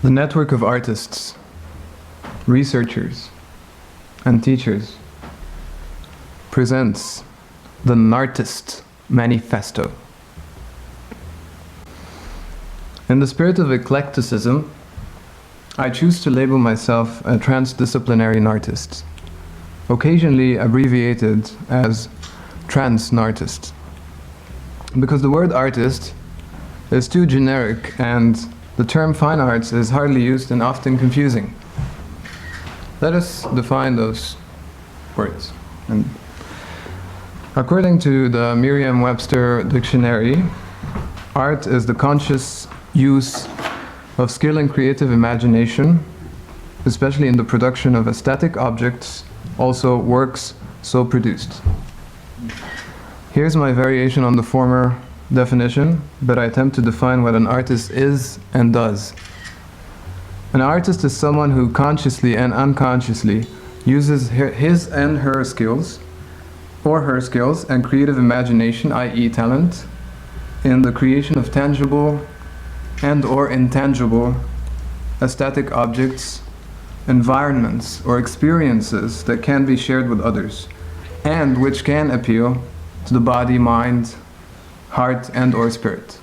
The network of artists, researchers, and teachers presents the Nartist Manifesto. In the spirit of eclecticism, I choose to label myself a transdisciplinary Nartist, occasionally abbreviated as trans-Nartist, because the word artist is too generic and the term fine arts is hardly used and often confusing. Let us define those words. And according to the Merriam-Webster dictionary, art is the conscious use of skill and creative imagination, especially in the production of aesthetic objects, also works so produced. Here's my variation on the former definition, but I attempt to define what an artist is and does. An artist is someone who consciously and unconsciously uses his and her skills, or her skills and creative imagination, i.e. talent, in the creation of tangible and or intangible aesthetic objects, environments, or experiences that can be shared with others, and which can appeal to the body, mind, heart, and or spirit.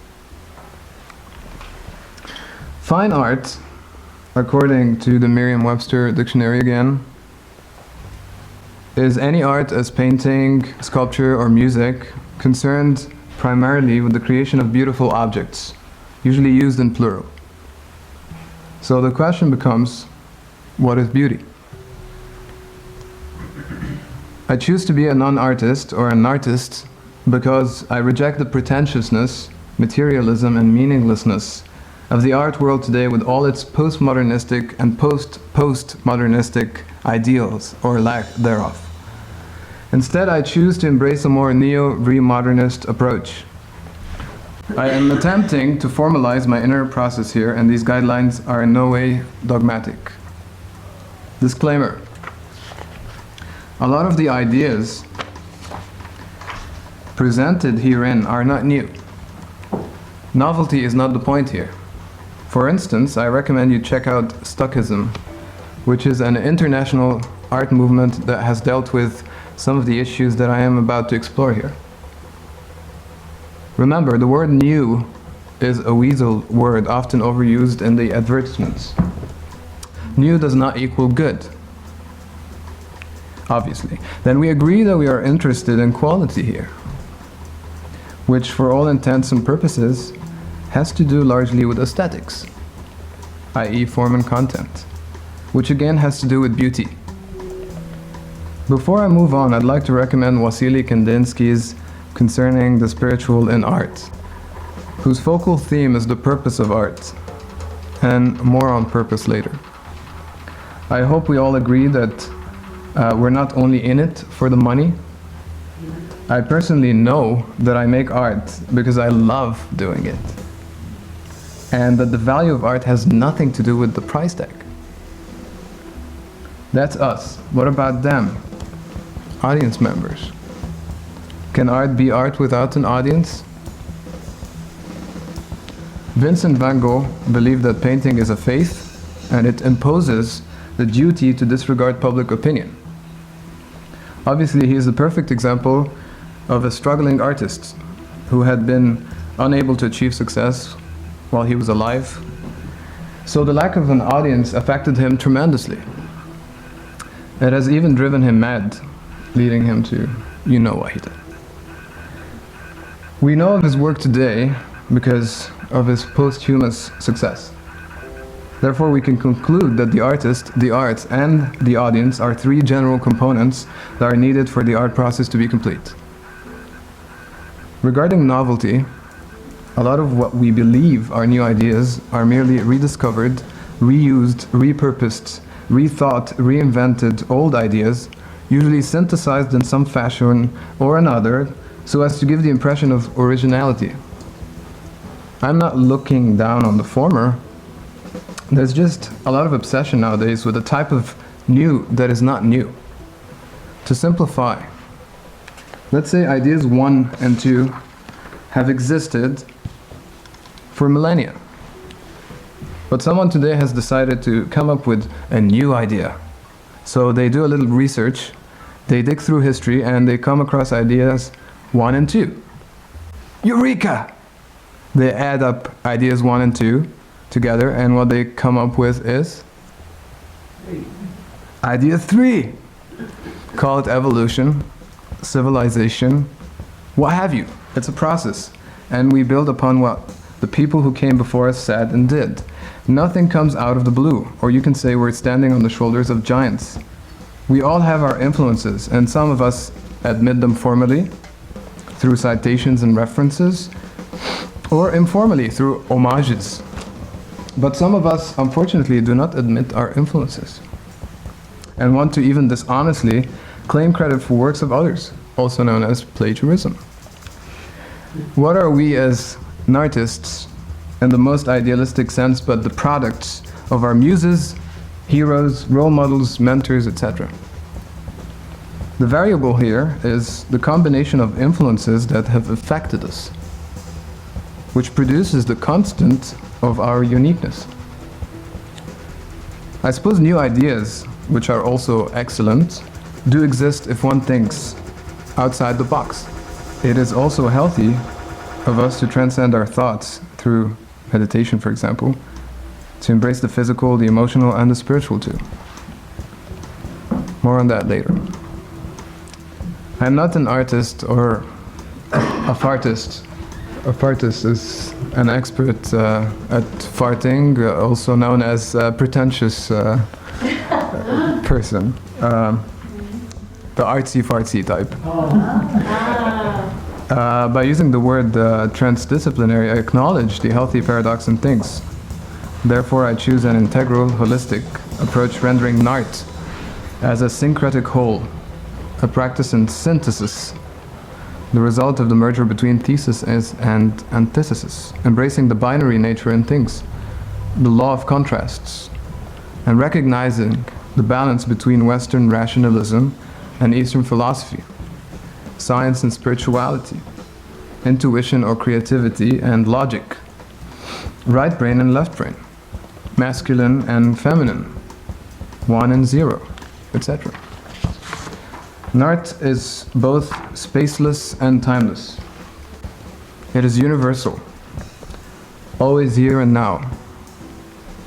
Fine art, according to the Merriam-Webster dictionary again, is any art as painting, sculpture, or music concerned primarily with the creation of beautiful objects, usually used in plural. So the question becomes, what is beauty? I choose to be a non-artist or an artist because I reject the pretentiousness, materialism, and meaninglessness of the art world today with all its postmodernistic and postmodernistic ideals, or lack thereof. Instead, I choose to embrace a more neo-remodernist approach. I am attempting to formalize my inner process here, and these guidelines are in no way dogmatic. Disclaimer: a lot of the ideas presented herein are not new. Novelty is not the point here. For instance, I recommend you check out Stuckism, which is an international art movement that has dealt with some of the issues that I am about to explore here. Remember, the word new is a weasel word often overused in the advertisements. New does not equal good, obviously. Then we agree that we are interested in quality here, which for all intents and purposes has to do largely with aesthetics, i.e. form and content, which again has to do with beauty. Before I move on, I'd like to recommend Wassily Kandinsky's Concerning the Spiritual in Art, whose focal theme is the purpose of art, and more on purpose later. I hope we all agree that we're not only in it for the money. I personally know that I make art because I love doing it, and that the value of art has nothing to do with the price tag. That's us. What about them? Audience members. Can art be art without an audience? Vincent van Gogh believed that painting is a faith, and it imposes the duty to disregard public opinion. Obviously, he is the perfect example of a struggling artist who had been unable to achieve success while he was alive. So the lack of an audience affected him tremendously. It has even driven him mad, leading him to, you know what he did. We know of his work today because of his posthumous success. Therefore, we can conclude that the artist, the art, and the audience are three general components that are needed for the art process to be complete. Regarding novelty, a lot of what we believe are new ideas are merely rediscovered, reused, repurposed, rethought, reinvented old ideas, usually synthesized in some fashion or another, so as to give the impression of originality. I'm not looking down on the former. There's just a lot of obsession nowadays with a type of new that is not new. To simplify, let's say ideas 1 and 2 have existed for millennia. But someone today has decided to come up with a new idea. So they do a little research, they dig through history, and they come across ideas 1 and 2. Eureka! They add up ideas 1 and 2 together, and what they come up with is idea 3. Call it evolution, civilization, what have you. It's a process, and we build upon what the people who came before us said and did. Nothing comes out of the blue, or you can say we're standing on the shoulders of giants. We all have our influences, and some of us admit them formally, through citations and references, or informally through homages. But some of us, unfortunately, do not admit our influences, and want to even dishonestly claim credit for works of others, also known as plagiarism. What are we as Nartists, in the most idealistic sense, but the products of our muses, heroes, role models, mentors, etc.? The variable here is the combination of influences that have affected us, which produces the constant of our uniqueness. I suppose new ideas, which are also excellent, do exist if one thinks outside the box. It is also healthy of us to transcend our thoughts through meditation, for example, to embrace the physical, the emotional, and the spiritual too. More on that later. I'm not an artist or a fartist. A fartist is an expert at farting, also known as a pretentious person. The artsy-fartsy type. By using the word transdisciplinary, I acknowledge the healthy paradox in things. Therefore, I choose an integral, holistic approach, rendering N.A.R.T as a syncretic whole, a practice in synthesis, the result of the merger between thesis and antithesis, embracing the binary nature in things, the law of contrasts, and recognizing the balance between Western rationalism and Eastern philosophy, science and spirituality, intuition or creativity and logic, right brain and left brain, masculine and feminine, 1 and 0, etc. N.A.R.T is both spaceless and timeless. It is universal, always here and now.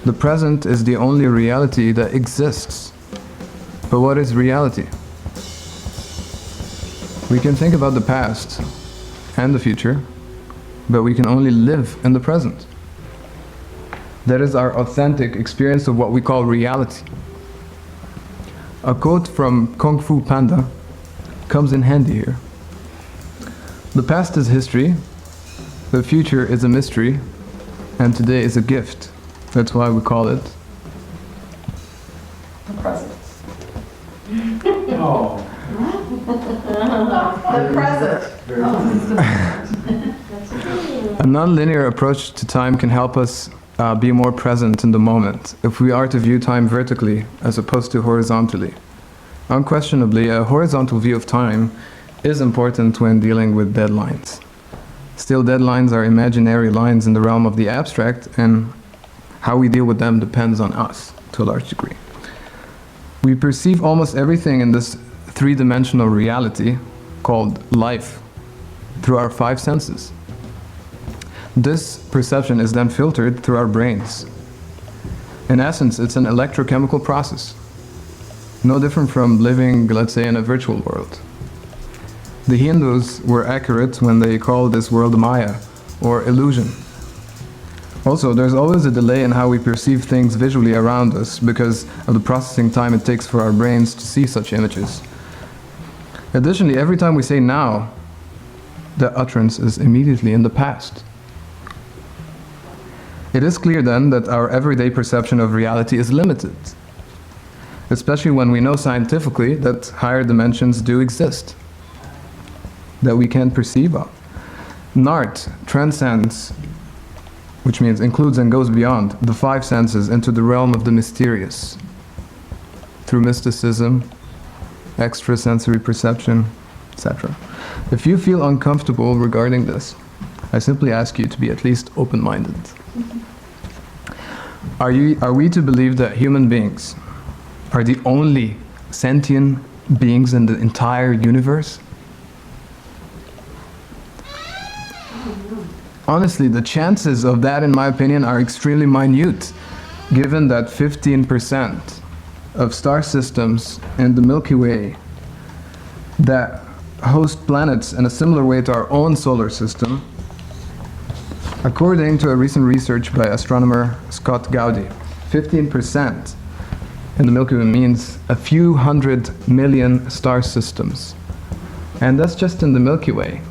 The present is the only reality that exists. But what is reality? We can think about the past and the future, but we can only live in the present. That is our authentic experience of what we call reality. A quote from Kung Fu Panda comes in handy here. The past is history, the future is a mystery, and today is a gift. That's why we call it the present. Oh. The present. A non-linear approach to time can help us be more present in the moment if we are to view time vertically as opposed to horizontally. Unquestionably, a horizontal view of time is important when dealing with deadlines. Still, deadlines are imaginary lines in the realm of the abstract, and how we deal with them depends on us to a large degree. We perceive almost everything in this three-dimensional reality called life through our 5 senses. This perception is then filtered through our brains. In essence, it's an electrochemical process, no different from living, let's say, in a virtual world. The Hindus were accurate when they called this world Maya, or illusion. Also, there's always a delay in how we perceive things visually around us because of the processing time it takes for our brains to see such images. Additionally, every time we say now, the utterance is immediately in the past. It is clear then that our everyday perception of reality is limited, especially when we know scientifically that higher dimensions do exist, that we can perceive of. N.A.R.T transcends, which means includes and goes beyond, the 5 senses into the realm of the mysterious, through mysticism, extrasensory perception, etc. If you feel uncomfortable regarding this, I simply ask you to be at least open-minded. Are we to believe that human beings are the only sentient beings in the entire universe? Honestly, the chances of that, in my opinion, are extremely minute, given that 15% of star systems in the Milky Way that host planets in a similar way to our own solar system, according to a recent research by astronomer Scott Gowdy, 15% in the Milky Way means a few 100 million star systems. And that's just in the Milky Way.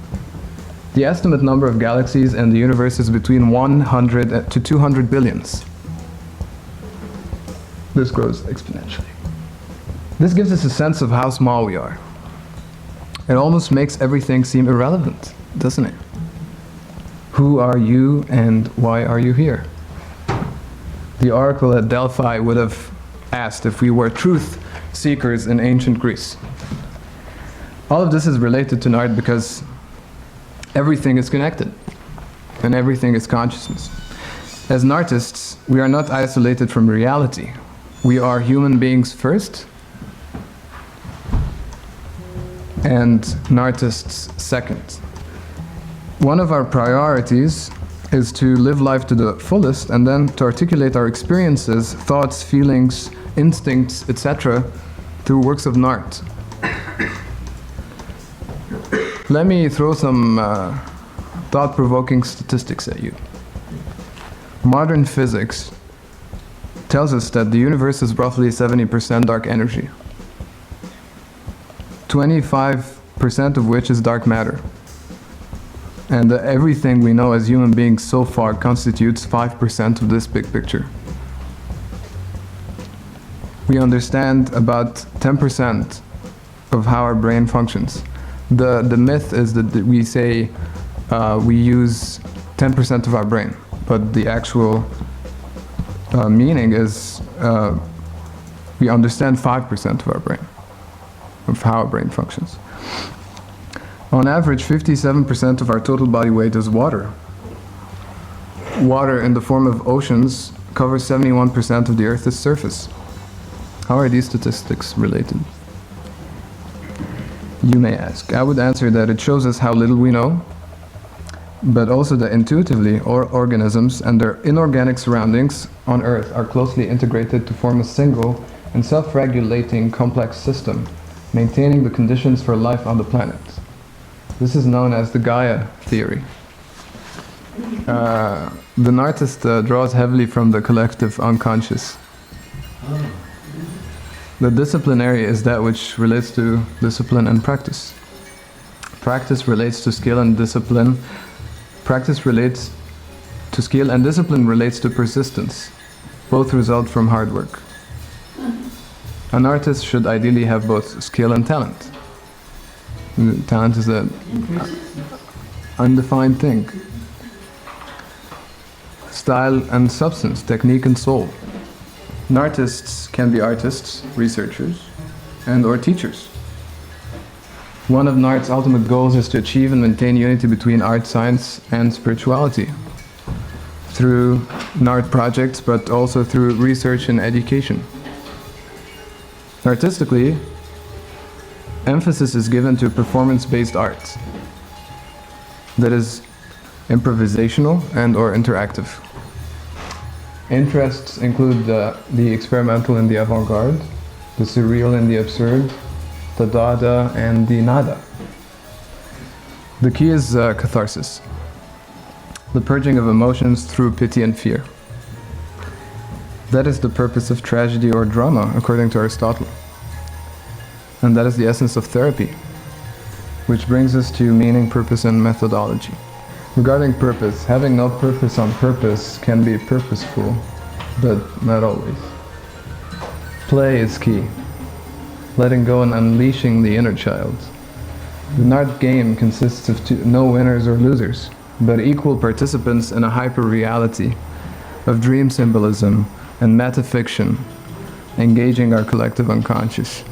The estimate number of galaxies in the universe is between 100 to 200 billions. This grows exponentially. This gives us a sense of how small we are. It almost makes everything seem irrelevant, doesn't it? Who are you and why are you here? The oracle at Delphi would have asked if we were truth seekers in ancient Greece. All of this is related to N.A.R.T because everything is connected and everything is consciousness. As Nartists, we are not isolated from reality. We are human beings first and Nartists second. One of our priorities is to live life to the fullest and then to articulate our experiences, thoughts, feelings, instincts, etc. through works of N.A.R.T. Let me throw some thought-provoking statistics at you. Modern physics tells us that the universe is roughly 70% dark energy, 25% of which is dark matter. And everything we know as human beings so far constitutes 5% of this big picture. We understand about 10% of how our brain functions. The myth is that we say we use 10% of our brain, but the actual meaning is we understand 5% of our brain, of how our brain functions. On average, 57% of our total body weight is water. Water in the form of oceans covers 71% of the Earth's surface. How are these statistics related? You may ask. I would answer that it shows us how little we know, but also that intuitively all organisms and their inorganic surroundings on Earth are closely integrated to form a single and self-regulating complex system, maintaining the conditions for life on the planet. This is known as the Gaia theory. The Nartist draws heavily from the collective unconscious. The disciplinary is that which relates to discipline and practice. Practice relates to skill and discipline. Practice relates to skill and discipline relates to persistence. Both result from hard work. An artist should ideally have both skill and talent. Talent is an undefined thing. Style and substance, technique and soul. Nartists can be artists, researchers, and or teachers. One of N.A.R.T's ultimate goals is to achieve and maintain unity between art, science, and spirituality through N.A.R.T projects, but also through research and education. Artistically, emphasis is given to performance-based art that is improvisational and or interactive. Interests include the experimental and the avant-garde, the surreal and the absurd, the Dada and the Nada. The key is catharsis, the purging of emotions through pity and fear. That is the purpose of tragedy or drama, according to Aristotle. And that is the essence of therapy, which brings us to meaning, purpose, and methodology. Regarding purpose, having no purpose on purpose can be purposeful, but not always. Play is key, letting go and unleashing the inner child. The N.A.R.T game consists of no winners or losers, but equal participants in a hyper-reality of dream symbolism and metafiction, engaging our collective unconscious.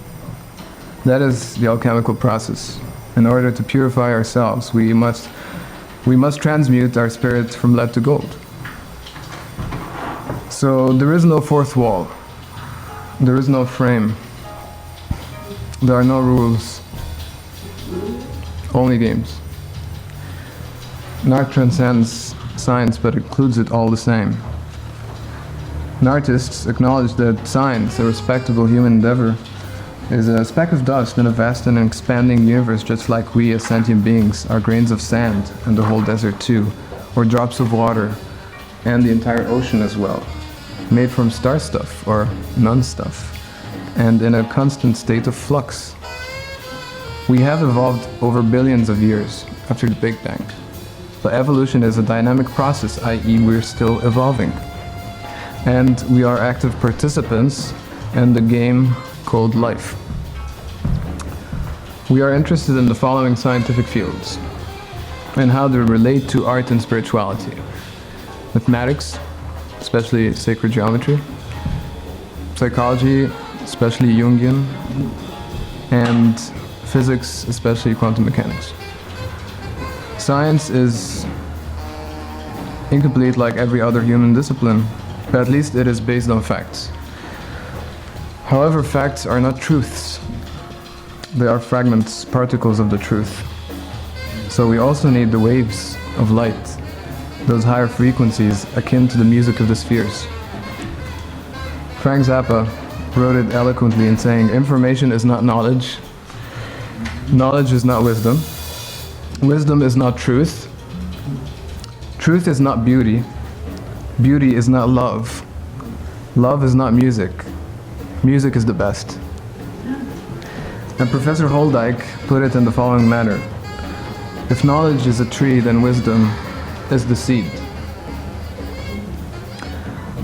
That is the alchemical process. In order to purify ourselves, we must transmute our spirit from lead to gold. So there is no fourth wall. There is no frame. There are no rules. Only games. N.A.R.T transcends science but includes it all the same. Nartists acknowledge that science, a respectable human endeavor, is a speck of dust in a vast and expanding universe, just like we as sentient beings are grains of sand and the whole desert too, or drops of water and the entire ocean as well, made from star stuff or non-stuff, and in a constant state of flux. We have evolved over billions of years after the Big Bang. But evolution is a dynamic process, i.e. we're still evolving. And we are active participants in the game called life. We are interested in the following scientific fields and how they relate to art and spirituality. Mathematics, especially sacred geometry. Psychology, especially Jungian. And physics, especially quantum mechanics. Science is incomplete like every other human discipline, but at least it is based on facts. However, facts are not truths. They are fragments, particles of the truth. So we also need the waves of light, those higher frequencies akin to the music of the spheres. Frank Zappa wrote it eloquently in saying, information is not knowledge, knowledge is not wisdom, wisdom is not truth, truth is not beauty, beauty is not love, love is not music, music is the best. And Professor Holdijk put it in the following manner: if knowledge is a tree, then wisdom is the seed.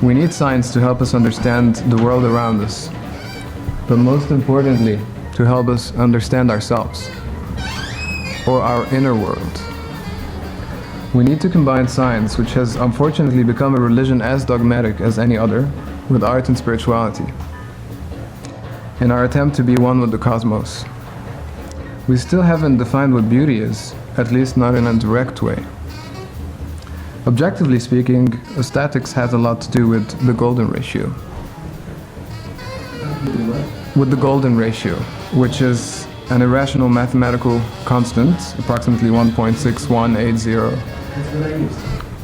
We need science to help us understand the world around us, but most importantly, to help us understand ourselves, or our inner world. We need to combine science, which has unfortunately become a religion as dogmatic as any other, with art and spirituality, in our attempt to be one with the cosmos. We still haven't defined what beauty is, at least not in a direct way. Objectively speaking, aesthetics has a lot to do with the golden ratio. With the golden ratio, which is an irrational mathematical constant, approximately 1.6180,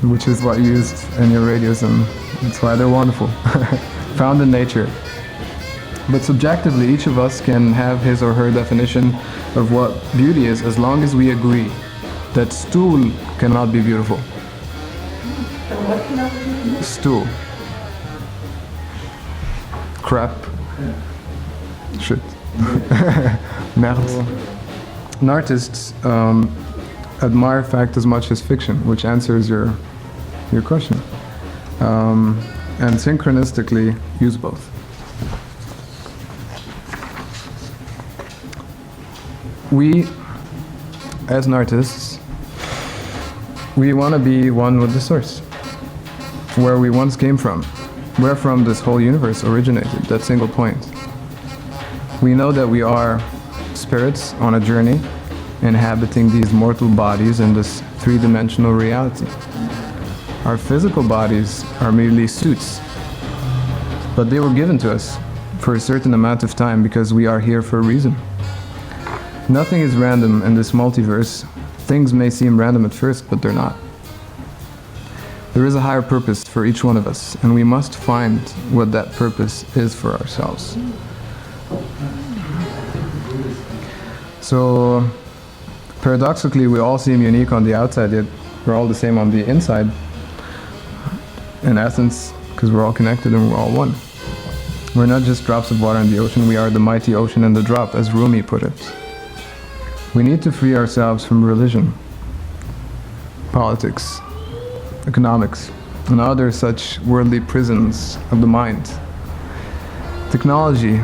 which is what you used in your radios, and that's why they're wonderful. Found in nature. But subjectively, each of us can have his or her definition of what beauty is, as long as we agree that stool cannot be beautiful. Stool. Crap. Shit. N.A.R.T. Nartists admire fact as much as fiction, which answers your question. And synchronistically use both. We, as Nartists, we want to be one with the source, where we once came from, where from this whole universe originated, that single point. We know that we are spirits on a journey, inhabiting these mortal bodies in this three-dimensional reality. Our physical bodies are merely suits, but they were given to us for a certain amount of time because we are here for a reason. Nothing is random in this multiverse. Things may seem random at first, but they're not. There is a higher purpose for each one of us, and we must find what that purpose is for ourselves. So, paradoxically, we all seem unique on the outside, yet we're all the same on the inside. In essence, because we're all connected and we're all one. We're not just drops of water in the ocean, we are the mighty ocean in the drop, as Rumi put it. We need to free ourselves from religion, politics, economics, and other such worldly prisons of the mind. Technology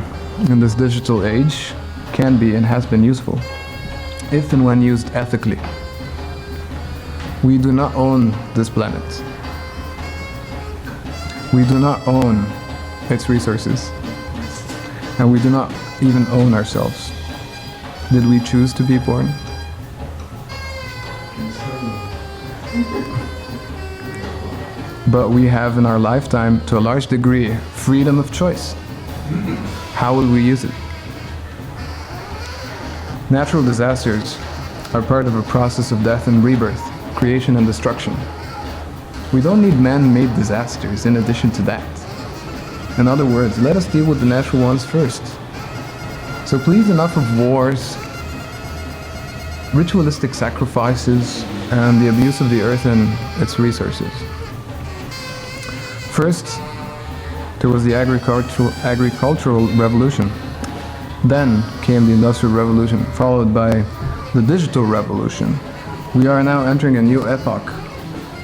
in this digital age can be and has been useful, if and when used ethically. We do not own this planet. We do not own its resources, and we do not even own ourselves. Did we choose to be born? but we have in our lifetime, to a large degree, freedom of choice. How will we use it? Natural disasters are part of a process of death and rebirth, creation and destruction. We don't need man-made disasters in addition to that. In other words, let us deal with the natural ones first. So please, enough of wars, ritualistic sacrifices, and the abuse of the earth and its resources. First, there was the agricultural revolution. Then came the Industrial Revolution, followed by the Digital Revolution. We are now entering a new epoch,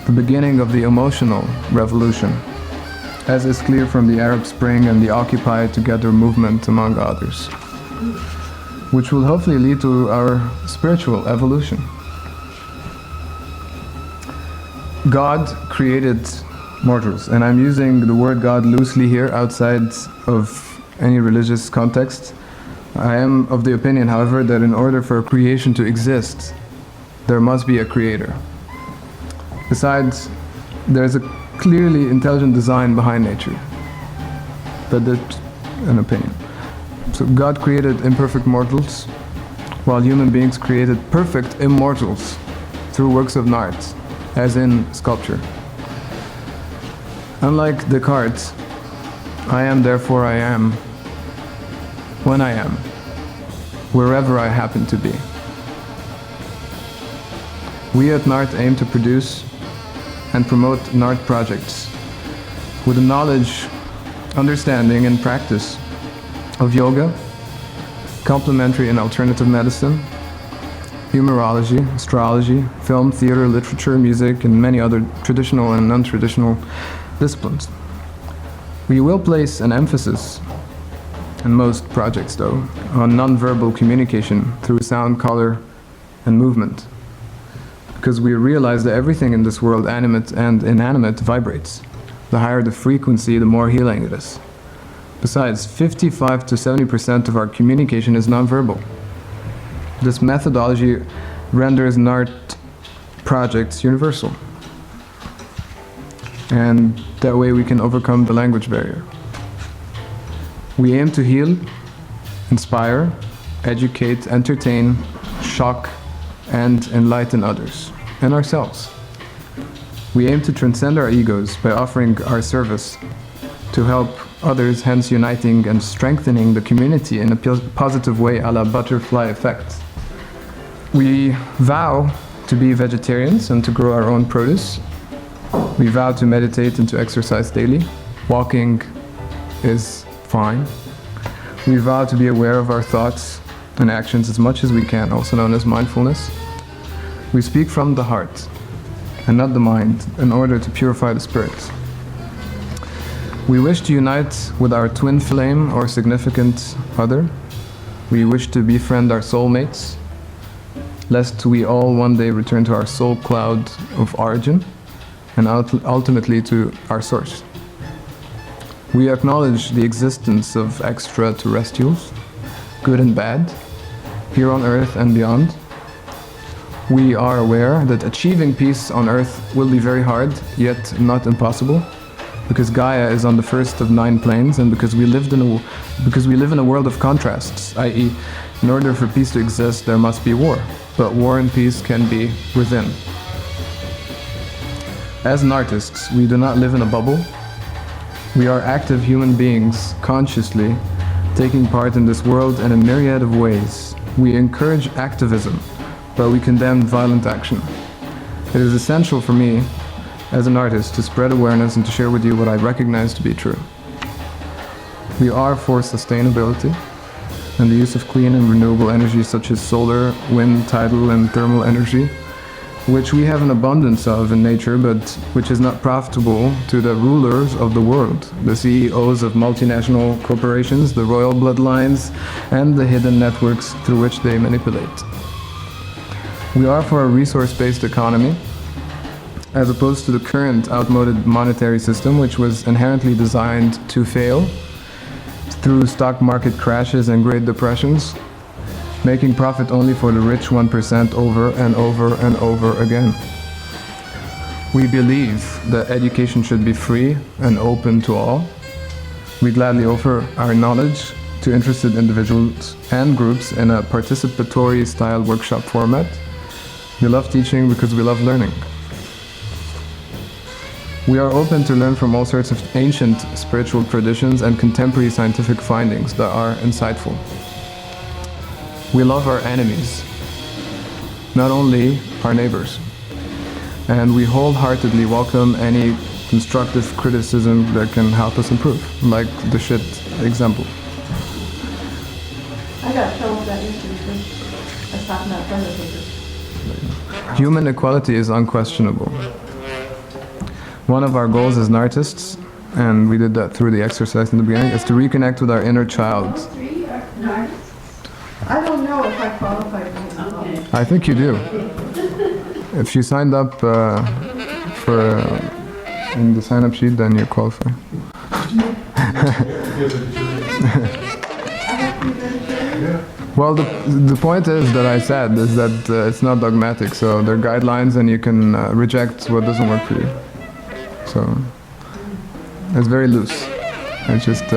the beginning of the emotional revolution, as is clear from the Arab Spring and the Occupy Together movement, among others, which will hopefully lead to our spiritual evolution. God created mortals, and I'm using the word God loosely here outside of any religious context. I am of the opinion, however, that in order for a creation to exist, there must be a creator. Besides, there's a clearly intelligent design behind nature. But that's an opinion. So God created imperfect mortals, while human beings created perfect immortals through works of N.A.R.T, as in sculpture. Unlike Descartes, I am, therefore I am, when I am, wherever I happen to be. We at N.A.R.T aim to produce and promote N.A.R.T projects with the knowledge, understanding, and practice of yoga, complementary and alternative medicine, numerology, astrology, film, theater, literature, music, and many other traditional and non-traditional disciplines. We will place an emphasis, in most projects though, on non-verbal communication through sound, color, and movement. Because we realize that everything in this world, animate and inanimate, vibrates. The higher the frequency, the more healing it is. Besides, 55 to 70% of our communication is nonverbal. This methodology renders N.A.R.T projects universal. And that way we can overcome the language barrier. We aim to heal, inspire, educate, entertain, shock, and enlighten others, and ourselves. We aim to transcend our egos by offering our service to help others, hence uniting and strengthening the community in a positive way, a la butterfly effect. We vow to be vegetarians and to grow our own produce. We vow to meditate and to exercise daily. Walking is fine. We vow to be aware of our thoughts and actions as much as we can, also known as mindfulness. We speak from the heart and not the mind in order to purify the spirit. We wish to unite with our twin flame or significant other. We wish to befriend our soulmates, lest we all one day return to our soul cloud of origin and ultimately to our source. We acknowledge the existence of extraterrestrials, good and bad, here on Earth and beyond. We are aware that achieving peace on Earth will be very hard, yet not impossible, because Gaia is on the first of 9 planes, and because we live in a world of contrasts, i.e., in order for peace to exist, there must be war, but war and peace can be within. As Nartists, we do not live in a bubble. We are active human beings, consciously taking part in this world in a myriad of ways. We encourage activism, but we condemn violent action. It is essential for me, as an artist, to spread awareness and to share with you what I recognize to be true. We are for sustainability and the use of clean and renewable energy such as solar, wind, tidal, and thermal energy, which we have an abundance of in nature, but which is not profitable to the rulers of the world, the CEOs of multinational corporations, the royal bloodlines, and the hidden networks through which they manipulate. We are for a resource-based economy, as opposed to the current outmoded monetary system, which was inherently designed to fail through stock market crashes and great depressions, making profit only for the rich 1% over and over and over again. We believe that education should be free and open to all. We gladly offer our knowledge to interested individuals and groups in a participatory style workshop format. We love teaching because we love learning. We are open to learn from all sorts of ancient spiritual traditions and contemporary scientific findings that are insightful. We love our enemies, not only our neighbors. And we wholeheartedly welcome any constructive criticism that can help us improve, like the shit example. I got trouble with that yesterday because I was talking about friend. Human equality is unquestionable. One of our goals as Nartists, and we did that through the exercise in the beginning, is to reconnect with our inner child. I don't know if I qualify for it. I think you do. If you signed up in the sign-up sheet, then you qualify. Well, the point is that I said is that it's not dogmatic, so there are guidelines and you can reject what doesn't work for you. So it's very loose. It's just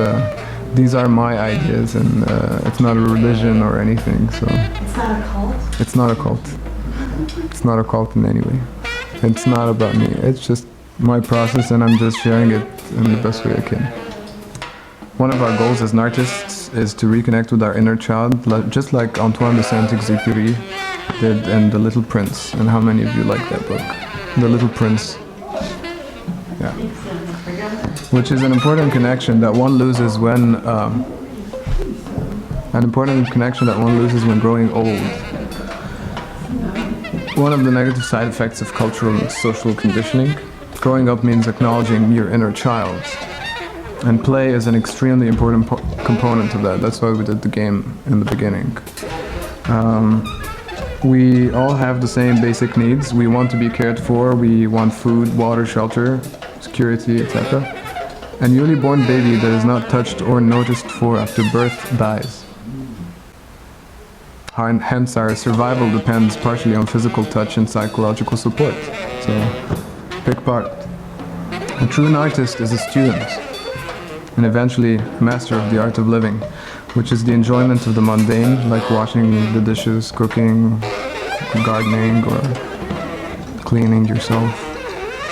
these are my ideas, and it's not a religion or anything. So It's not a cult? it's not a cult. It's not a cult in any way. It's not about me. It's just my process, and I'm just sharing it in the best way I can. One of our goals as Nartists is to reconnect with our inner child, just like Antoine de Saint-Exupéry did in The Little Prince. And how many of you like that book? The Little Prince. Yeah. Which is an important connection that one loses when growing old. One of the negative side effects of cultural and social conditioning. Growing up means acknowledging your inner child. And play is an extremely important component of that. That's why we did the game in the beginning. We all have the same basic needs. We want to be cared for. We want food, water, shelter, security, etc. A newly born baby that is not touched or noticed for after birth dies. Hence, our survival depends partially on physical touch and psychological support. So, big part. A true artist is a student, and eventually master of the art of living, which is the enjoyment of the mundane, like washing the dishes, cooking, gardening, or cleaning yourself,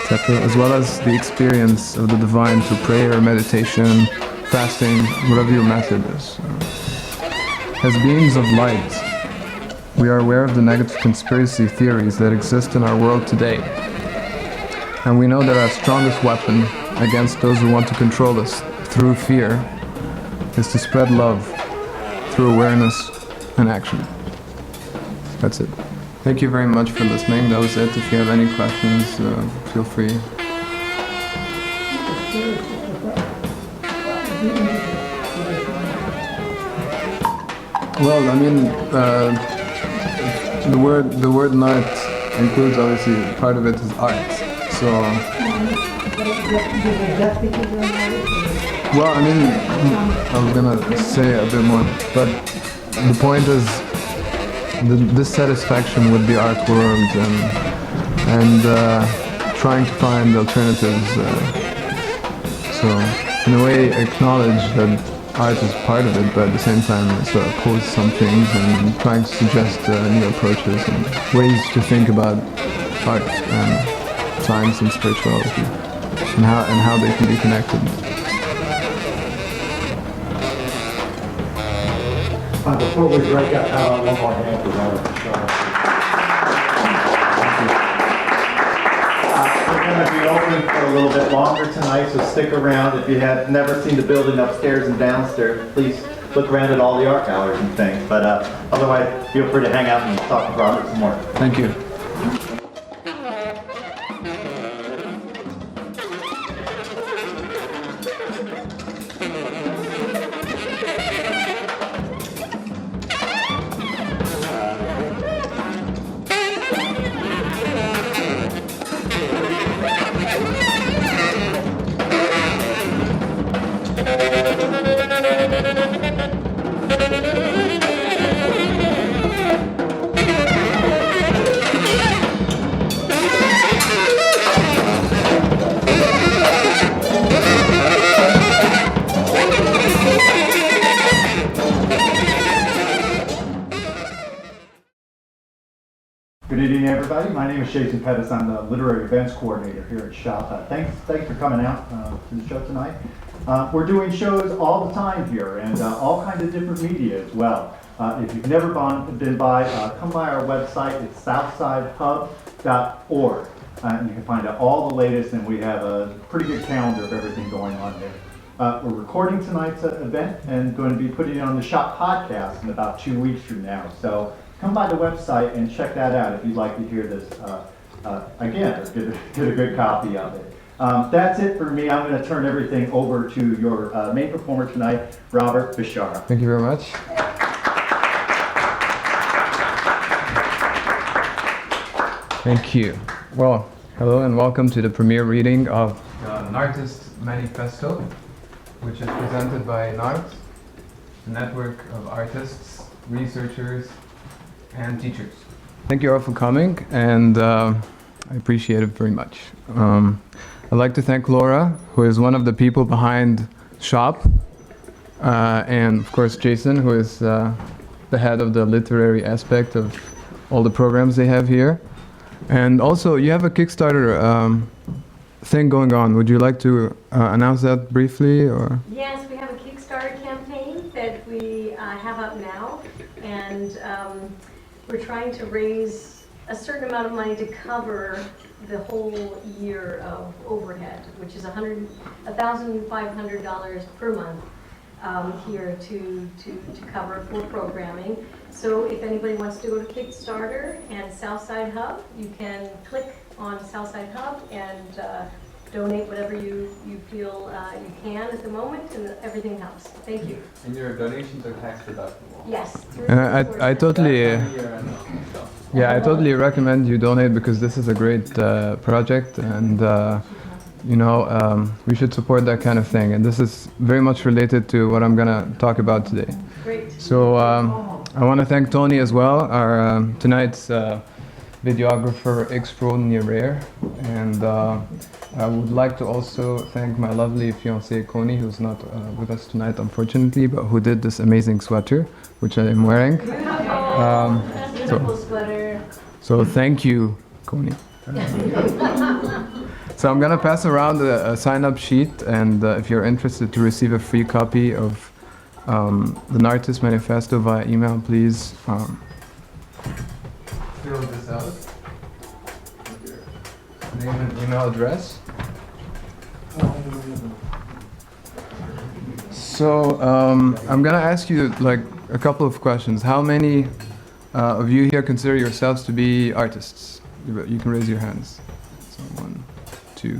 etc., as well as the experience of the divine through prayer, meditation, fasting, whatever your method is. As beings of light, we are aware of the negative conspiracy theories that exist in our world today. And we know that our strongest weapon against those who want to control us through fear is to spread love through awareness and action. That's it. Thank you very much for listening. That was it. If you have any questions, feel free. Well, I mean, the word "N.A.R.T" includes, obviously, part of it is art. So, well, I mean, I was gonna say a bit more, but the point is the dissatisfaction with the art world and trying to find alternatives. So, in a way, acknowledge that art is part of it, but at the same time, sort of oppose some things and trying to suggest new approaches and ways to think about art and science and spirituality, and how they can be connected. Before we break up, how about one more hand for Robert Beshara? We're going to be open for a little bit longer tonight, so stick around. If you have never seen the building upstairs and downstairs, please look around at all the art galleries and things. But otherwise, feel free to hang out and talk to Robert some more. Thank you. Good evening, everybody. My name is Jason Pettis. I'm the literary events coordinator here at SHOP. Thanks for coming out to the show tonight. We're doing shows all the time here and all kinds of different media as well. If you've never been by, come by our website. It's southsidehub.org. And you can find out all the latest, and we have a pretty good calendar of everything going on there. We're recording tonight's event and going to be putting it on the SHOP podcast in about 2 weeks from now. So come by the website and check that out if you'd like to hear this again, or get a good copy of it. That's it for me. I'm going to turn everything over to your main performer tonight, Robert Beshara. Thank you very much. Thank you. Well, hello and welcome to the premiere reading of the Nartist Manifesto, which is presented by N.A.R.T, a network of artists, researchers, and teachers. Thank you all for coming, and I appreciate it very much. I'd like to thank Laura, who is one of the people behind SHOP, and of course Jason, who is the head of the literary aspect of all the programs they have here. And also, you have a Kickstarter thing going on. Would you like to announce that briefly, or? Yes, we have a Kickstarter campaign that we have up now, and we're trying to raise a certain amount of money to cover the whole year of overhead, which is $1,500 per month here to cover for programming. So if anybody wants to go to Kickstarter and Southside Hub, you can click on Southside Hub and donate whatever you feel you can at the moment, and everything helps. Thank you. And your donations are tax deductible? Yes. I totally, I totally recommend you donate, because this is a great project, and we should support that kind of thing. And this is very much related to what I'm gonna talk about today. Great. So I want to thank Tony as well, our tonight's videographer extraordinaire, and I would like to also thank my lovely fiancée Connie, who's not with us tonight unfortunately, but who did this amazing sweater, which I am wearing. Beautiful sweater. So thank you, Connie. So I'm gonna pass around a sign-up sheet, and if you're interested to receive a free copy of the Nartist Manifesto via email, please fill this out with your name and email address. So I'm gonna ask you like a couple of questions. How many of you here consider yourselves to be artists? You can raise your hands. So 1, 2,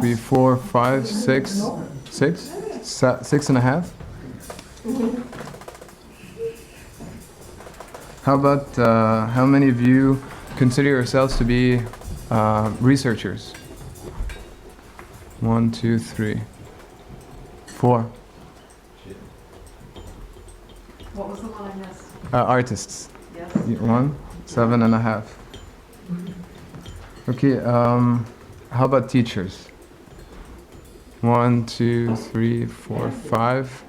3, 4, 5, 6, 6.5. How about how many of you consider yourselves to be researchers? 1, 2, 3, 4. What was the one I missed? Artists. Yes. 1, 7.5. Okay. How about teachers? 1, 2, 3, 4, 5.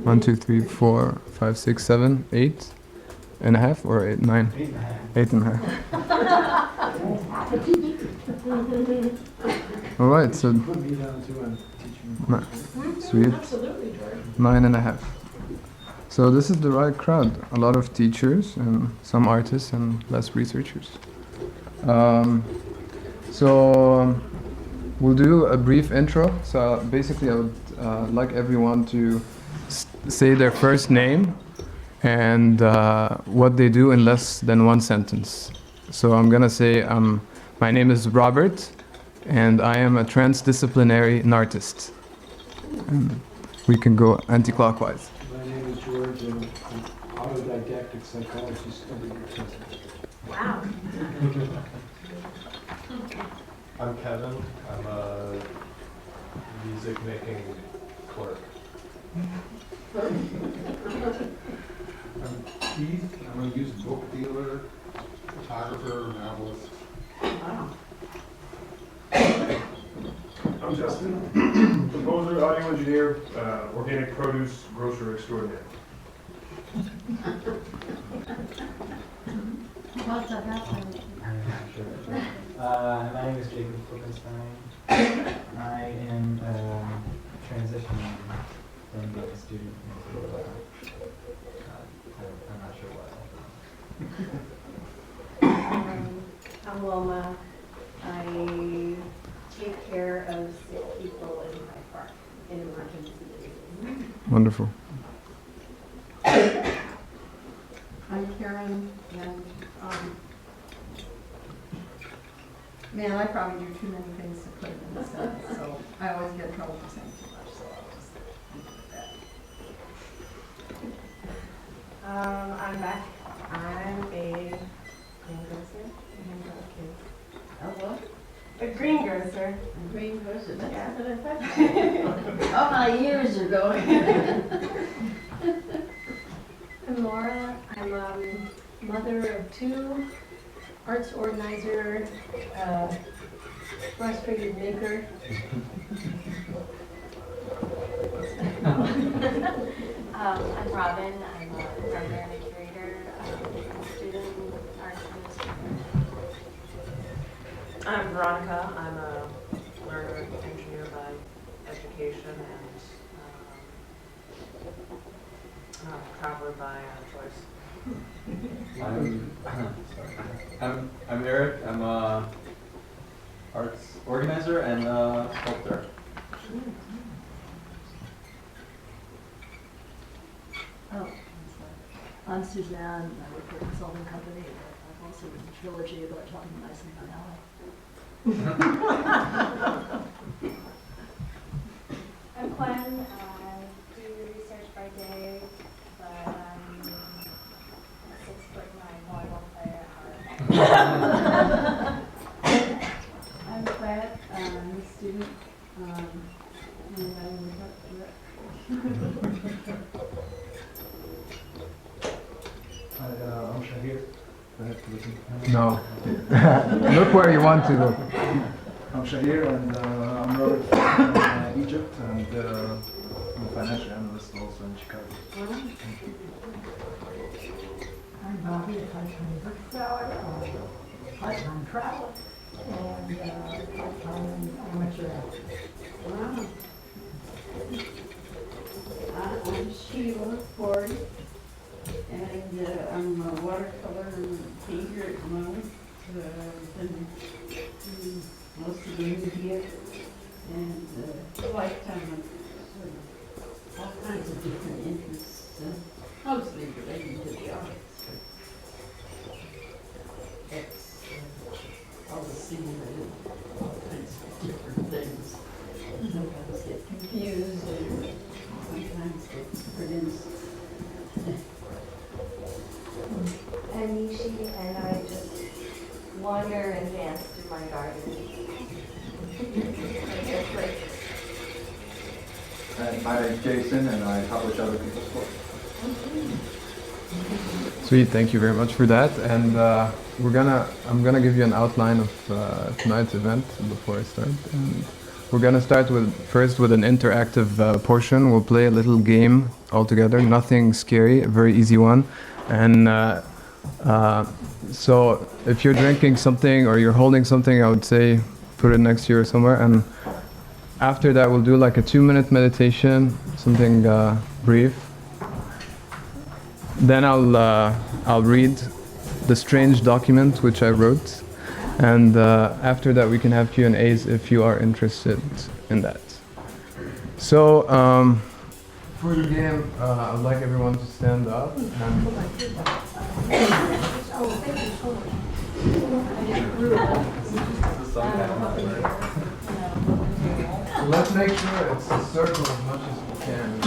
1, 2, 3, 4, 5, 6, 7, 8.5 or 8, 9? 8.5. All right, so sweet. 9.5. So this is the right crowd. A lot of teachers and some artists and less researchers. So we'll do a brief intro. So basically, I would like everyone to say their first name and what they do in less than one sentence. So I'm gonna say, my name is Robert, and I am a transdisciplinary Nartist. And we can go anti-clockwise. My name is George, and I'm autodidactic psychology studying autism. Wow. I'm Kevin. I'm a music making clerk. I'm Keith. I'm a used book dealer, photographer, novelist. I'm Justin, composer, audio engineer, organic produce grocer extraordinaire. What's up, happening? Sure. My name is Jacob Fulkenstein. I am transitioning from being a student into I'm not sure what. I'm Wilma. I take care of sick people in my park in emergencies. Wonderful. I'm Karen, and, man, I probably do too many things to put in a sentence, so I always get in trouble for saying too much, so I'll just leave it at that. I'm back. I'm a greengrocer. A what? A greengrocer. A greengrocer, that's Yeah. what I thought. Oh, my ears are going. I'm Laura. I'm mother of two, arts organizer, frustrated maker. I'm Robin. I'm a primarily curator, student art administrator. I'm Veronica. I'm a learner engineer by education and traveler by choice. I'm Eric. I'm a arts organizer and sculptor. Oh, I'm Suzanne. I work for a consulting company. I've also written a trilogy about talking nice and banal. I'm Gwen. I do research by day, but I'm a 6'9" volleyball player at heart. I'm Pat, I'm a student, and I'm I'm Shahir. I have to listen. No. Look where you want to look. I'm Shahir, and I'm Robert from Egypt, and I'm a financial analyst also in Chicago. I'm Bobby, a part-time bookseller, part-time traveler, and part-time amateur actor. Wow. I'm Sheila Ford, and I'm a watercolor painter at the moment. Been doing most of the media, and a lifetime of sort of all kinds of different interests, mostly relating to the arts. It's all the scenery, all kinds of different things. Sometimes get confused, and sometimes get produced. I'm Nishi, and I just wander and dance through my garden. And my name's Jason, and I publish other people's work. Sweet, thank you very much for that. And I'm gonna give you an outline of tonight's event before I start. And we're gonna start first with an interactive portion. We'll play a little game all together, nothing scary, a very easy one. And so if you're drinking something or you're holding something, I would say put it next to you or somewhere. And after that, we'll do like a 2-minute meditation, something brief. Then I'll read the strange document which I wrote, and after that we can have Q&As if you are interested in that. So for the game, I'd like everyone to stand up. And let's make sure it's a circle as much as we can.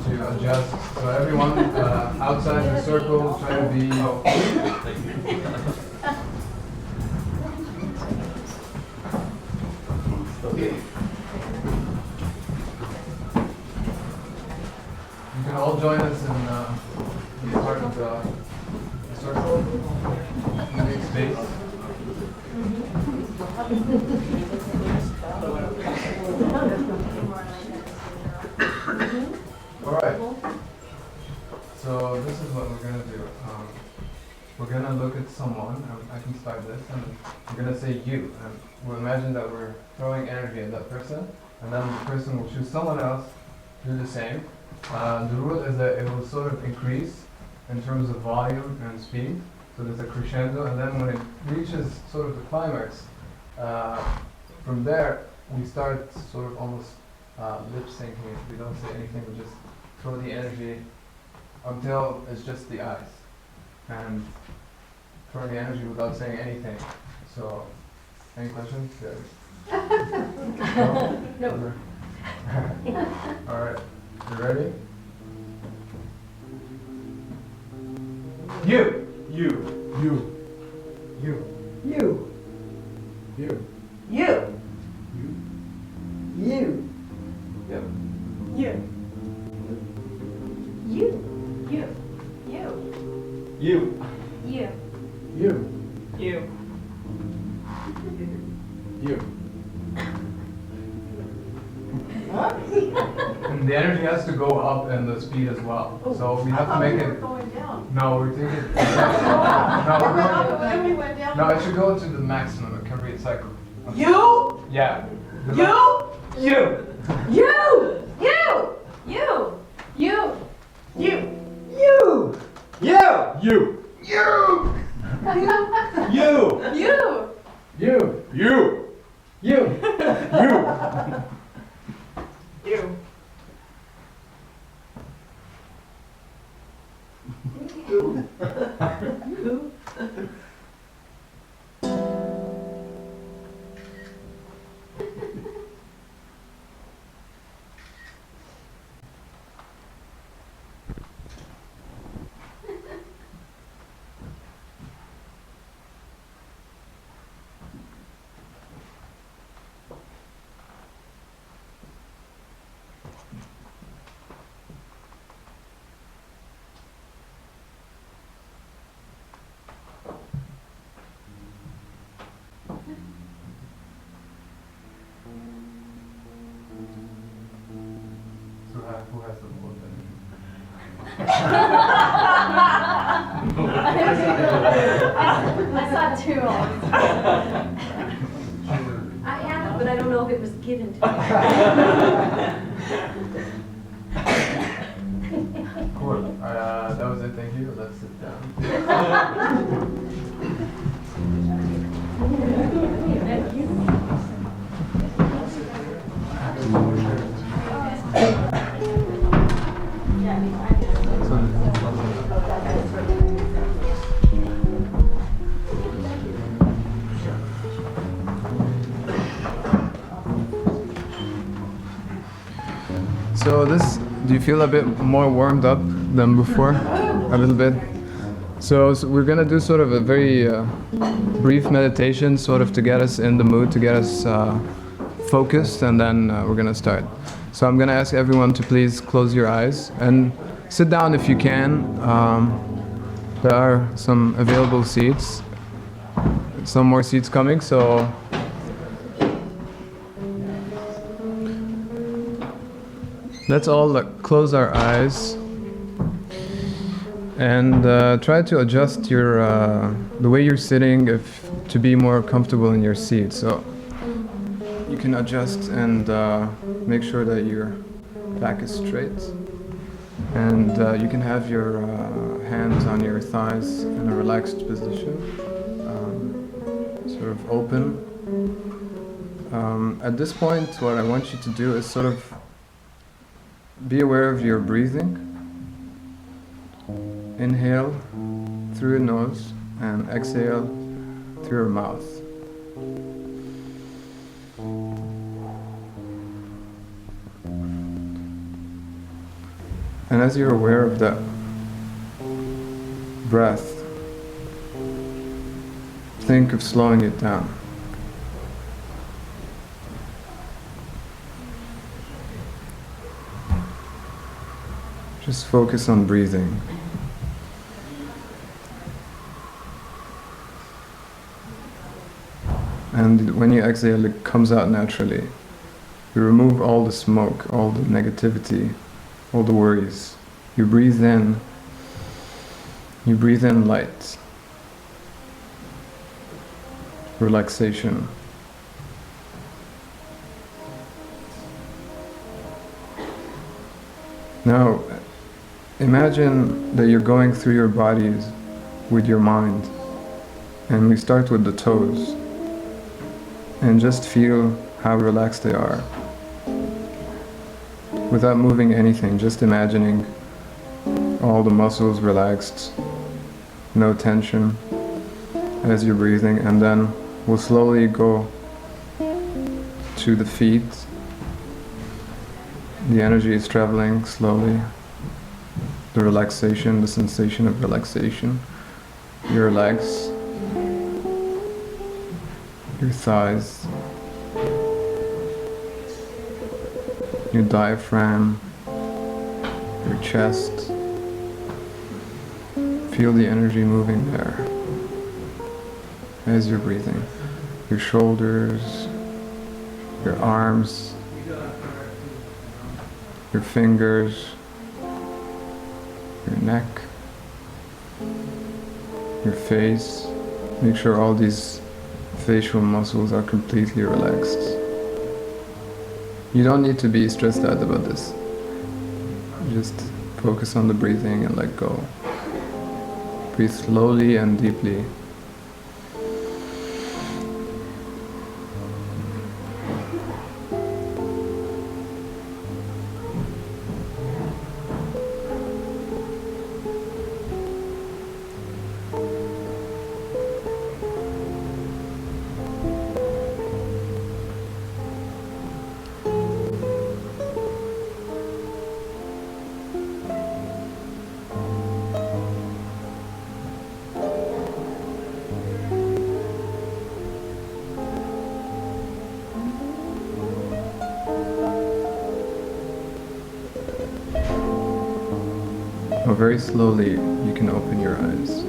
To adjust. So everyone outside the circle, try to be. You can all join us in part of the circle. Make space. All right. So this is what we're gonna do. we're going to look at someone, I can start this, and we're going to say you. And we'll imagine that we're throwing energy at that person, and then the person will choose someone else, do the same. The rule is that it will sort of increase in terms of volume and speed. So there's a crescendo, and then when it reaches sort of the climax, from there we start sort of almost lip syncing. We don't say anything, we just throw the energy until it's just the eyes. And throw the energy without saying anything. So, any questions? Yeah. No? Alright, you ready? You! You. You. You. You. You. You. You. Yep. You. You. You. You. You. You. You. You. You. And the energy has to go up and the speed as well. So we have to make it. Going down. No, we're taking it. No, we're going. then we went down. No, it should go to the maximum. It can recycle. You. Yeah. You. You. You. You. You. You. You. You. You. You. You. You. You. You. You. You. You. You. Who has the vote then? I saw two on. I have, but I don't know if it was given to me. Cool. That was it. Thank you. Let's sit down. So this, do you feel a bit more warmed up than before? A little bit? So we're gonna do sort of a very brief meditation, sort of to get us in the mood, to get us focused, and then we're gonna start. So I'm gonna ask everyone to please close your eyes and sit down if you can. There are some available seats, some more seats coming, so let's all close our eyes and try to adjust your the way you're sitting to be more comfortable in your seat. So you can adjust and make sure that your back is straight, and you can have your hands on your thighs in a relaxed position, sort of open. At this point, what I want you to do is sort of be aware of your breathing. Inhale through your nose and exhale through your mouth. And as you're aware of that breath, think of slowing it down. Just focus on breathing. And when you exhale, it comes out naturally. You remove all the smoke, all the negativity, all the worries. You breathe in light. relaxation. Now, imagine that you're going through your bodies with your mind, and we start with the toes, and just feel how relaxed they are. Without moving anything, just imagining all the muscles relaxed, no tension as you're breathing, and then we'll slowly go to the feet. The energy is traveling slowly. The relaxation, the sensation of relaxation. Your legs, your thighs, your diaphragm, your chest. Feel the energy moving there as you're breathing. Your shoulders, your arms, your fingers, your neck, your face. Make sure all these facial muscles are completely relaxed. You don't need to be stressed out about this. Just focus on the breathing and let go. Breathe slowly and deeply. Now very slowly you can open your eyes.